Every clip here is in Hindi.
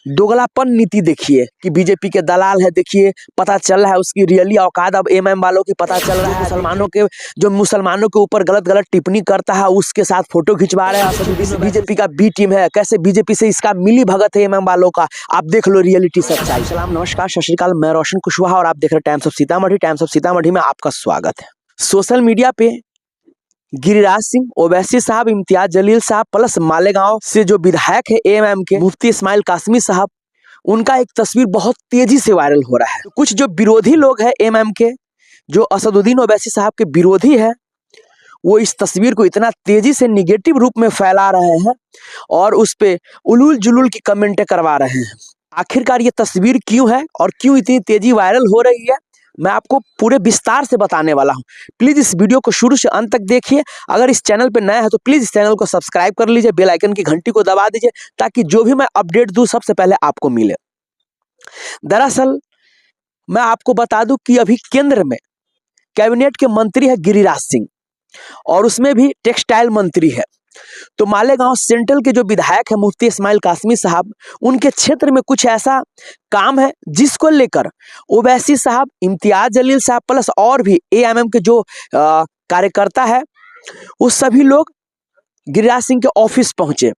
दोगलापन नीति देखिए कि बीजेपी के दलाल है। देखिए पता चल रहा है उसकी रियली औकात अब एमएम वालों की पता चल रहा है। मुसलमानों के ऊपर गलत गलत टिप्पणी करता है उसके साथ फोटो खिंचवा रहे हैं। बीजेपी का बी टीम है, कैसे बीजेपी से इसका मिली भगत है एमएम वालों का। आप देख लो रियलिटी सच्चाई। सलाम, नमस्कार, सत श्री अकाल, मैं रोशन कुशवाहा और आप देख रहे हैं times of Sitamarhi. Times of Sitamarhi में आपका स्वागत है। सोशल मीडिया पे गिरिराज सिंह, ओवैसी साहब, इम्तियाज जलील साहब प्लस मालेगांव से जो विधायक है एमएम के मुफ्ती इस्माइल कासमी साहब, उनका एक तस्वीर बहुत तेजी से वायरल हो रहा है। कुछ जो विरोधी लोग हैं एमएम के, जो असदुद्दीन ओवैसी साहब के विरोधी है, वो इस तस्वीर को इतना तेजी से निगेटिव रूप में फैला रहे हैं और उस पे उलूल जुलूल की कमेंटें करवा रहे हैं। आखिरकार ये तस्वीर क्यों है और क्यों इतनी तेजी वायरल हो रही है, मैं आपको पूरे विस्तार से बताने वाला हूं। प्लीज इस वीडियो को शुरू से अंत तक देखिए। अगर इस चैनल पे नया है तो प्लीज इस चैनल को सब्सक्राइब कर लीजिए, बेल आइकन की घंटी को दबा दीजिए ताकि जो भी मैं अपडेट दूं सबसे पहले आपको मिले। दरअसल मैं आपको बता दूं कि अभी केंद्र में कैबिनेट के मंत्री है गिरिराज सिंह और उसमें भी टेक्सटाइल मंत्री है। तो मालेगांव सेंट्रल के जो विधायक है मुफ्ती इस्माइल कासमी साहब, उनके क्षेत्र में कुछ ऐसा काम है जिसको लेकर ओवैसी साहब, इम्तियाज जलील साहब प्लस और भी एएमएम के जो कार्यकर्ता है, वो सभी लोग गिरिराज सिंह के ऑफिस पहुंचे।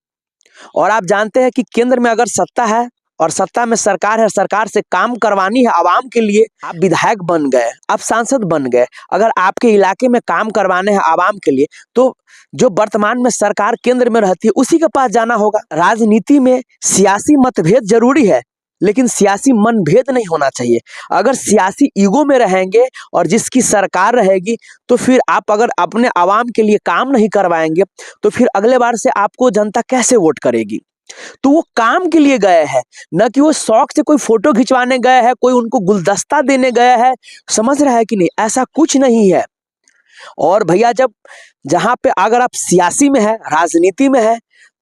और आप जानते हैं कि केंद्र में अगर सत्ता है और सत्ता में सरकार है, सरकार से काम करवानी है आवाम के लिए। आप विधायक बन गए, आप सांसद बन गए, अगर आपके इलाके में काम करवाने हैं आवाम के लिए तो जो वर्तमान में सरकार केंद्र में रहती है उसी के पास जाना होगा। राजनीति में सियासी मतभेद जरूरी है लेकिन सियासी मनभेद नहीं होना चाहिए। अगर सियासी ईगो में रहेंगे और जिसकी सरकार रहेगी तो फिर आप अगर अपने आवाम के लिए काम नहीं करवाएंगे तो फिर अगले बार से आपको जनता कैसे वोट करेगी। तो वो काम के लिए गए हैं, न कि वो शौक से कोई फोटो खिंचवाने गए हैं, कोई उनको गुलदस्ता देने गए हैं। समझ रहा है कि नहीं, ऐसा कुछ नहीं है। और भैया जब जहां पे अगर आप सियासी में है, राजनीति में है,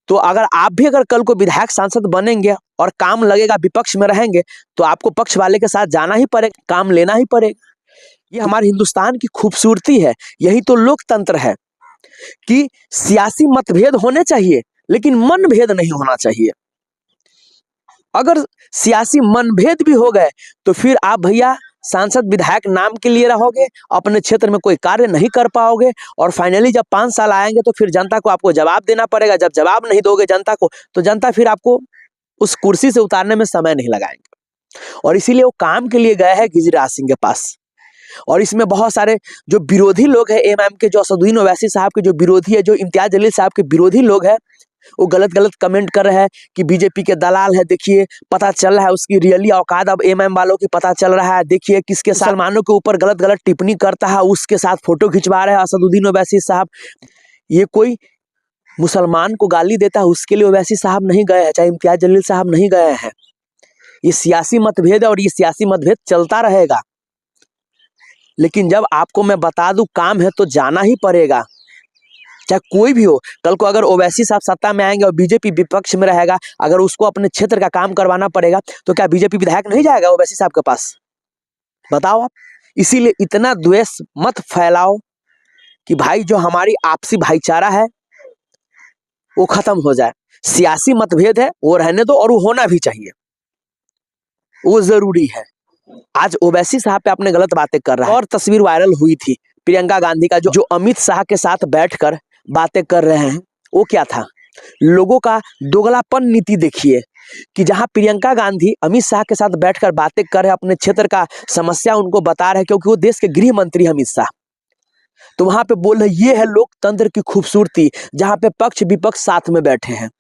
तो अगर कल को विधायक सांसद बनेंगे और काम लगेगा, विपक्ष में रहेंगे तो आपको पक्ष वाले के साथ जाना ही पड़ेगा, काम लेना ही पड़ेगा। ये हमारे हिंदुस्तान की खूबसूरती है, यही तो लोकतंत्र है कि सियासी मतभेद होने चाहिए लेकिन मनभेद नहीं होना चाहिए। अगर सियासी मनभेद भी हो गए तो फिर आप भैया सांसद विधायक नाम के लिए रहोगे, अपने क्षेत्र में कोई कार्य नहीं कर पाओगे और फाइनली जब 5 साल आएंगे तो फिर जनता को आपको जवाब देना पड़ेगा। जब जवाब नहीं दोगे जनता को तो जनता फिर आपको उस कुर्सी से उतारने में समय नहीं लगाएंगे। और इसीलिए वो काम के लिए गए हैं गिरिराज सिंह के पास। और इसमें बहुत सारे जो विरोधी लोग हैं एमएम के, जो असदुद्दीन ओवैसी साहब के जो विरोधी है, जो इम्तियाज जलील साहब के विरोधी लोग हैं, वो गलत गलत कमेंट कर रहे हैं कि बीजेपी के दलाल है। देखिए पता चल रहा है उसकी रियली औकात अब एमएम वालों की पता चल रहा है। देखिए किसके मुसलमानों के ऊपर गलत गलत टिप्पणी करता है उसके साथ फोटो खिंचवा रहे हैं असदुद्दीन ओवैसी साहब। ये कोई मुसलमान को गाली देता है उसके लिए ओवैसी साहब नहीं गए हैं, चाहे इम्तियाज जलील साहब नहीं गए हैं। ये सियासी मतभेद है और ये सियासी मतभेद चलता रहेगा। लेकिन जब आपको मैं बता दूं काम है तो जाना ही पड़ेगा, चाहे कोई भी हो। कल को अगर ओवैसी साहब सत्ता में आएंगे और बीजेपी विपक्ष में रहेगा, अगर उसको अपने क्षेत्र का काम करवाना पड़ेगा तो क्या बीजेपी विधायक नहीं जाएगा ओवैसी साहब के पास? बताओ आप। इसीलिए इतना द्वेष मत फैलाओ कि भाई जो हमारी आपसी भाईचारा है वो खत्म हो जाए। सियासी मतभेद है वो रहने दो और वो होना भी चाहिए, वो जरूरी है। आज ओवैसी साहब पे आपने गलत बातें कर रहा है। और तस्वीर वायरल हुई थी प्रियंका गांधी का, जो अमित शाह के साथ बैठकर बातें कर रहे हैं। वो क्या था, लोगों का दोगलापन नीति देखिए कि जहां प्रियंका गांधी अमित शाह के साथ बैठकर बातें कर रहे हैं, अपने क्षेत्र का समस्या उनको बता रहे हैं, क्योंकि वो देश के गृह मंत्री अमित शाह। तो वहां पे बोल रहे ये है लोकतंत्र की खूबसूरती, जहां पे पक्ष विपक्ष साथ में बैठे हैं।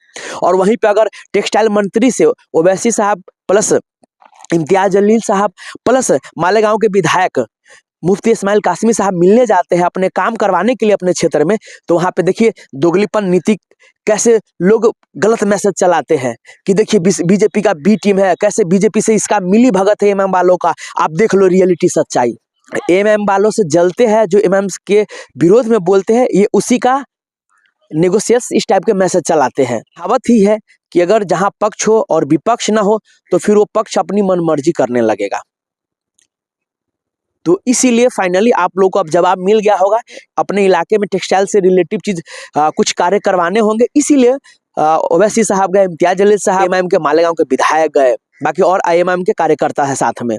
और वहीं पे अगर टेक्सटाइल मंत्री से ओवैसी साहब प्लस इम्तियाज जलील साहब प्लस मालेगांव के विधायक मुफ्ती इस्माइल कासमी साहब मिलने जाते हैं अपने काम करवाने के लिए अपने क्षेत्र में, तो वहां पे देखिए दोगलीपन नीति कैसे लोग गलत मैसेज चलाते हैं कि देखिए बीजेपी का बी टीम है, कैसे बीजेपी से इसका मिली भगत है एमएम वालों का। आप देख लो रियलिटी सच्चाई। एमएम वालों से जलते हैं, जो एमएम के विरोध में बोलते हैं, ये उसी का नेगोशिएट्स इस टाइप के मैसेज चलाते हैं। कहावत ही है कि अगर जहां पक्ष हो और विपक्ष ना हो तो फिर वो पक्ष अपनी मनमर्जी करने लगेगा। तो इसीलिए फाइनली आप लोगों को अब जवाब मिल गया होगा। अपने इलाके में टेक्सटाइल से रिलेटिव चीज कुछ कार्य करवाने होंगे, इसीलिए ओवैसी साहब गए, इम्तियाज जलील साहब, एमआईएम के मालेगांव के विधायक गए, बाकी और आईएमआईएम के कार्यकर्ता है साथ में,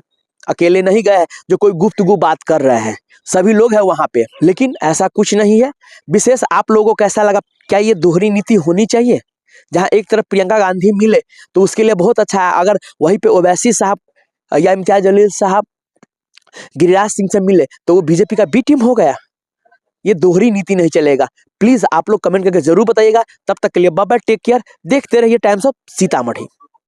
अकेले नहीं गए जो कोई गुफ्तगू बात कर रहे हैं, सभी लोग हैं वहां पे। लेकिन ऐसा कुछ नहीं है। विशेष आप लोगों को कैसा लगा? क्या ये दोहरी नीति होनी चाहिए? जहां एक तरफ प्रियंका गांधी मिले तो उसके लिए बहुत अच्छा है, अगर वहीं पे ओवैसी साहब या इम्तियाज जलील साहब गिरिराज सिंह से मिले तो वो बीजेपी का बी टीम हो गया। ये दोहरी नीति नहीं चलेगा। प्लीज आप लोग कमेंट करके जरूर बताइएगा। तब तक के लिए बाय बाय, टेक केयर। देखते रहिए टाइम्स ऑफ सीतामढ़ी।